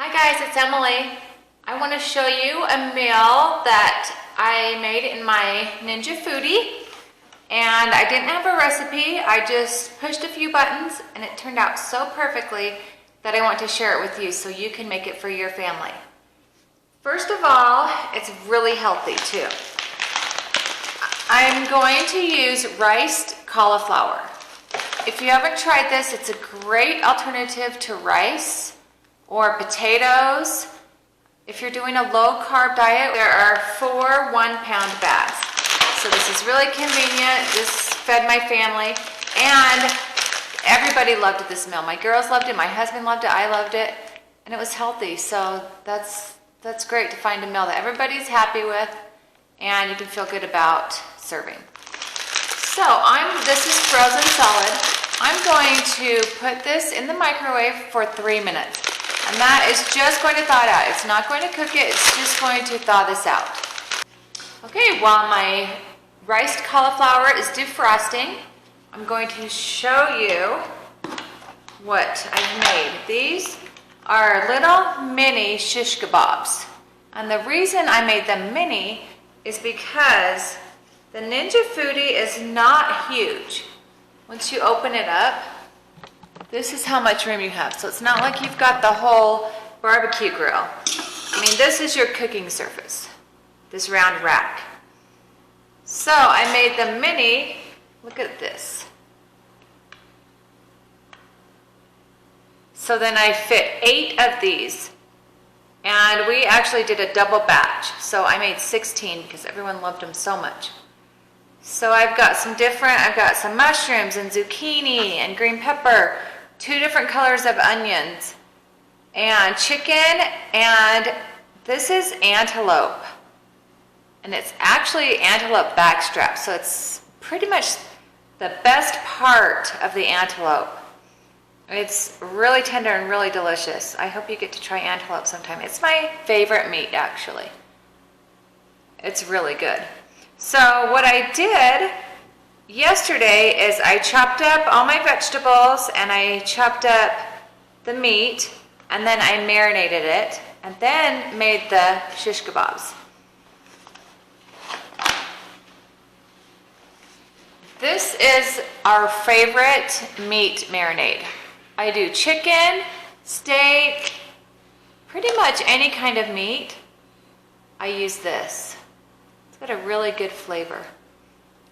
Hi guys, it's Emily. I want to show you a meal that I made in my Ninja Foodi, and I didn't have a recipe. I just pushed a few buttons and it turned out so perfectly that I want to share it with you so you can make it for your family. First of all, it's really healthy too. I'm going to use riced cauliflower. If you haven't tried this, it's a great alternative to rice or potatoes. If you're doing a low carb diet, there are 4 1-pound bags. So this is really convenient. This fed my family and everybody loved this meal. My girls loved it, my husband loved it, I loved it, and it was healthy. So that's great to find a meal that everybody's happy with and you can feel good about serving. So this is frozen solid. I'm going to put this in the microwave for 3 minutes. And that is just going to thaw it out. It's not going to cook it, it's just going to thaw this out. Okay, while my riced cauliflower is defrosting, I'm going to show you what I've made. These are little mini shish kebabs. And the reason I made them mini is because the Ninja Foodi is not huge. Once you open it up, this is how much room you have. So it's not like you've got the whole barbecue grill. I mean, this is your cooking surface, this round rack. So I made them mini. Look at this. So then I fit 8 of these. And we actually did a double batch. So I made 16 because everyone loved them so much. So I've got some mushrooms and zucchini and green pepper, 2 different colors of onions, and chicken, and this is antelope. And it's actually antelope backstrap, so it's pretty much the best part of the antelope. It's really tender and really delicious. I hope you get to try antelope sometime. It's my favorite meat, actually. It's really good. So what I did yesterday is I chopped up all my vegetables and I chopped up the meat and then I marinated it and then made the shish kebabs. This is our favorite meat marinade. I do chicken, steak, pretty much any kind of meat. I use this. It's got a really good flavor.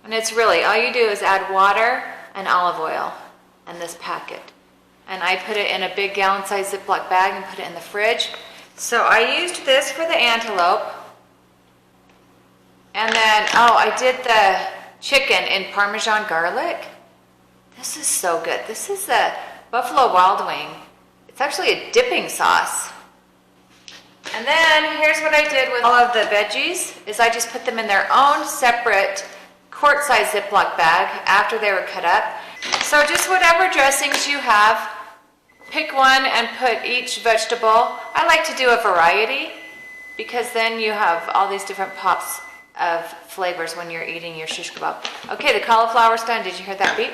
And it's really, all you do is add water and olive oil and this packet. And I put it in a big gallon-sized Ziploc bag and put it in the fridge. So I used this for the antelope. And then, I did the chicken in Parmesan garlic. This is so good. This is the Buffalo Wild Wing. It's actually a dipping sauce. And then here's what I did with all of the veggies, is I just put them in their own separate quart-sized Ziploc bag after they were cut up. So just whatever dressings you have, pick one and put each vegetable. I like to do a variety because then you have all these different pops of flavors when you're eating your shish kebab. Okay, the cauliflower's done. Did you hear that beep?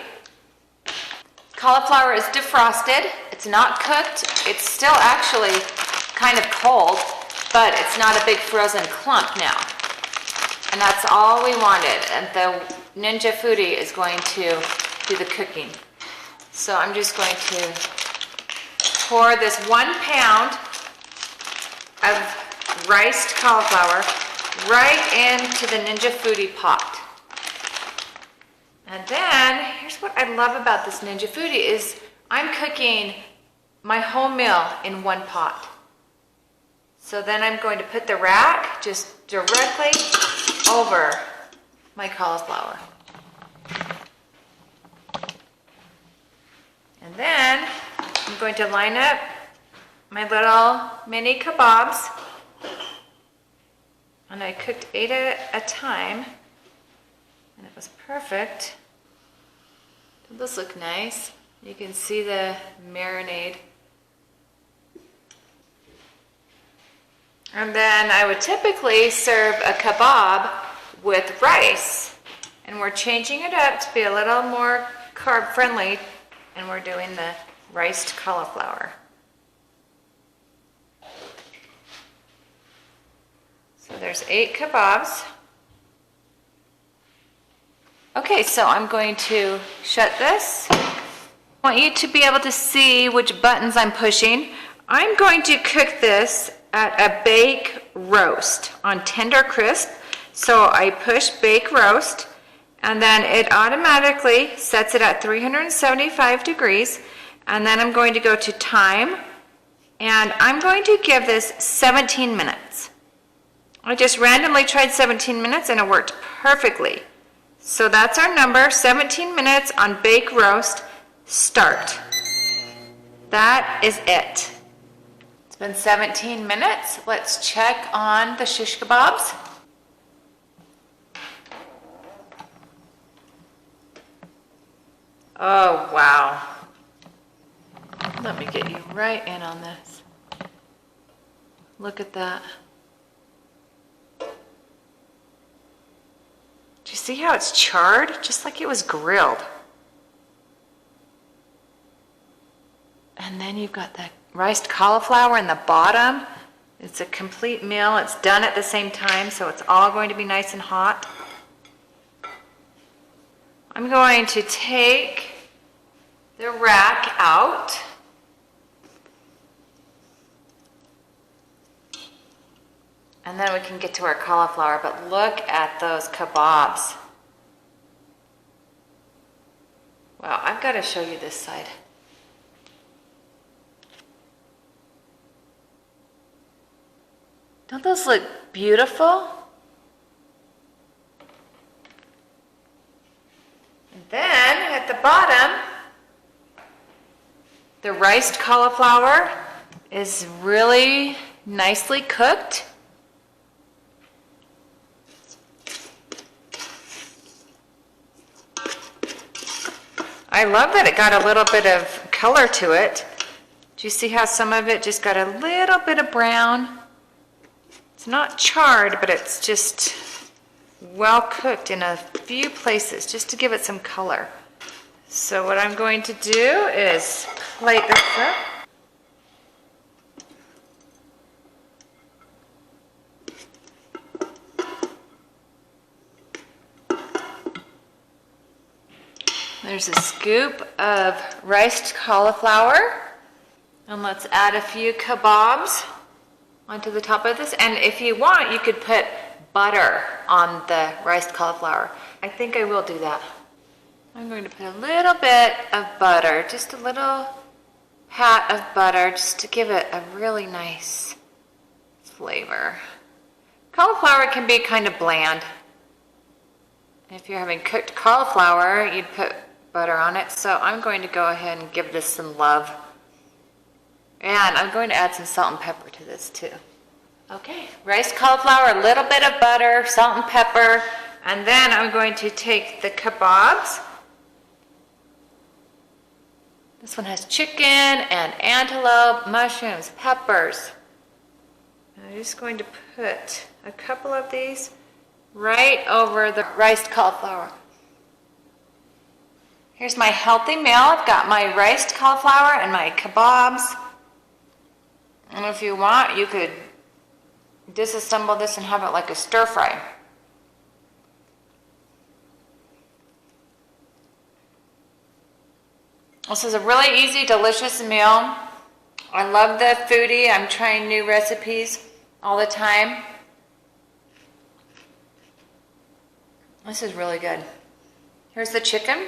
Cauliflower is defrosted. It's not cooked. It's still actually kind of cold, but it's not a big frozen clump now. And that's all we wanted. And the Ninja Foodi is going to do the cooking. So I'm just going to pour this 1 pound of riced cauliflower right into the Ninja Foodi pot. And then, here's what I love about this Ninja Foodi is I'm cooking my whole meal in one pot. So then I'm going to put the rack just directly over my cauliflower. And then I'm going to line up my little mini kebabs. And I cooked 8 at a time. And it was perfect. Doesn't this look nice? You can see the marinade. And then I would typically serve a kebab with rice. And we're changing it up to be a little more carb friendly. And we're doing the riced cauliflower. there's 8 kebabs. Okay, so I'm going to shut this. I want you to be able to see which buttons I'm pushing. I'm going to cook this at a bake roast on tender crisp. So I push bake roast, and then it automatically sets it at 375 degrees. And then I'm going to go to time, and I'm going to give this 17 minutes. I just randomly tried 17 minutes and it worked perfectly. So that's our number, 17 minutes on bake roast, start. That is it. It's been 17 minutes. Let's check on the shish kebabs. Oh, wow. Let me get you right in on this. Look at that. Do you see how it's charred? Just like it was grilled. And then you've got the riced cauliflower in the bottom. It's a complete meal. It's done at the same time, so it's all going to be nice and hot. I'm going to take the rack out. And then we can get to our cauliflower, but look at those kebabs. Wow, I've got to show you this side. Don't those look beautiful? And then at the bottom, the riced cauliflower is really nicely cooked. I love that it got a little bit of color to it. Do you see how some of it just got a little bit of brown? It's not charred, but it's just well cooked in a few places just to give it some color. So what I'm going to do is plate this up. There's a scoop of riced cauliflower, and let's add a few kebabs onto the top of this. And if you want, you could put butter on the riced cauliflower. I think I will do that. I'm going to put a little bit of butter, just a little pat of butter, just to give it a really nice flavor. Cauliflower can be kind of bland. If you're having cooked cauliflower, you'd put butter on it. So I'm going to go ahead and give this some love. And I'm going to add some salt and pepper to this too. Okay, riced cauliflower, a little bit of butter, salt and pepper, and then I'm going to take the kebabs. This one has chicken and antelope, mushrooms, peppers. I'm just going to put a couple of these right over the riced cauliflower. Here's my healthy meal. I've got my riced cauliflower and my kebabs. And if you want, you could disassemble this and have it like a stir fry. This is a really easy, delicious meal. I love the foodie. I'm trying new recipes all the time. This is really good. Here's the chicken.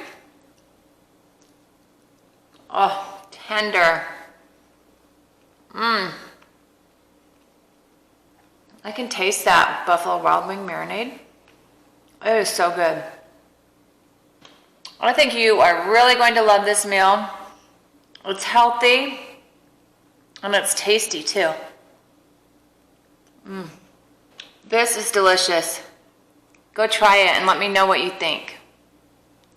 Oh, tender. I can taste that Buffalo Wild Wing marinade. It is so good. I think you are really going to love this meal. It's healthy and it's tasty too. This is delicious. Go try it and let me know what you think.